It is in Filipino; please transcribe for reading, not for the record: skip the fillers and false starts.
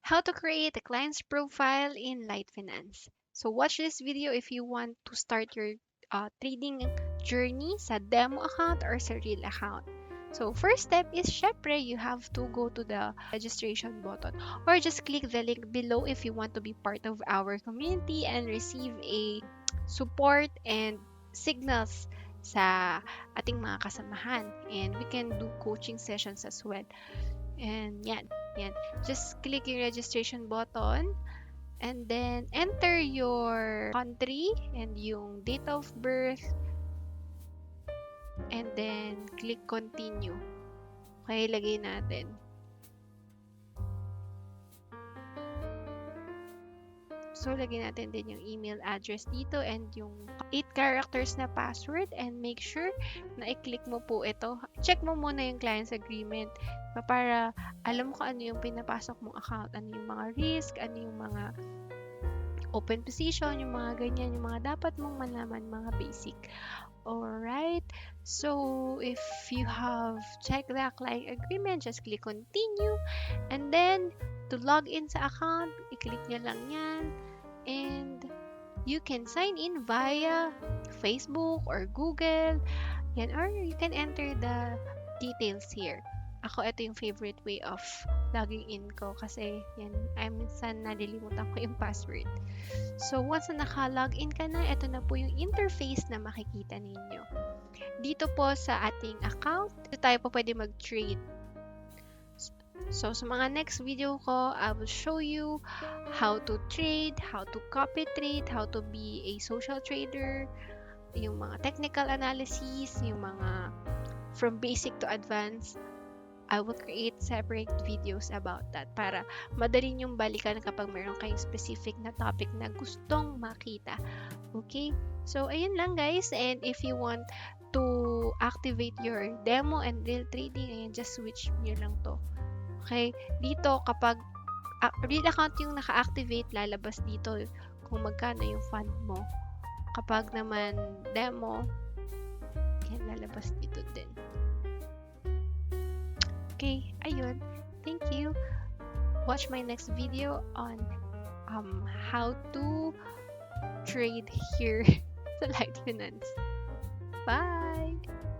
how to create a client's profile in Light Finance. So watch this video if you want to start your trading journey sa demo account or sa real account. So first step is syempre you have to go to the registration button or just click the link below if you want to be part of our community and receive a support and signals sa ating mga kasamahan, and we can do coaching sessions as well. And yan. Just click yung registration button and then enter your country and yung date of birth and then click continue. Okay, lagay natin. So, lagyan natin din yung email address dito and yung 8 characters na password, and make sure na i-click mo po ito. Check mo muna yung client's agreement para alam mo kung ano yung pinapasok mong account, ano yung mga risk, ano yung mga open position, yung mga ganyan, yung mga dapat mong malaman, mga basic. Alright, so if you have checked the client agreement, just click continue, and then to log in sa account, i-click nyo lang yan, and you can sign in via Facebook or Google, yan, or you can enter the details here. Ako, ito yung favorite way of logging in ko kasi yan, minsan nalilimutan ko yung password. So, once na naka-log in ka na, ito na po yung interface na makikita ninyo. Dito po sa ating account, dito tayo po pwede mag-trade. So, sa mga next video ko, I will show you how to trade, how to copy trade, how to be a social trader, yung mga technical analysis, yung mga from basic to advanced. I will create separate videos about that para madali nyong balikan kapag meron kayong specific na topic na gustong makita. Okay? So, ayun lang guys. And if you want to activate your demo and real trading, ayan, just switch nyo lang to. Okay? Dito, kapag real account yung naka-activate, lalabas dito kung magkano yung fund mo. Kapag naman demo, yan, lalabas dito din. Okay, ayun. Thank you. Watch my next video on how to trade here sa Light Finance. Bye!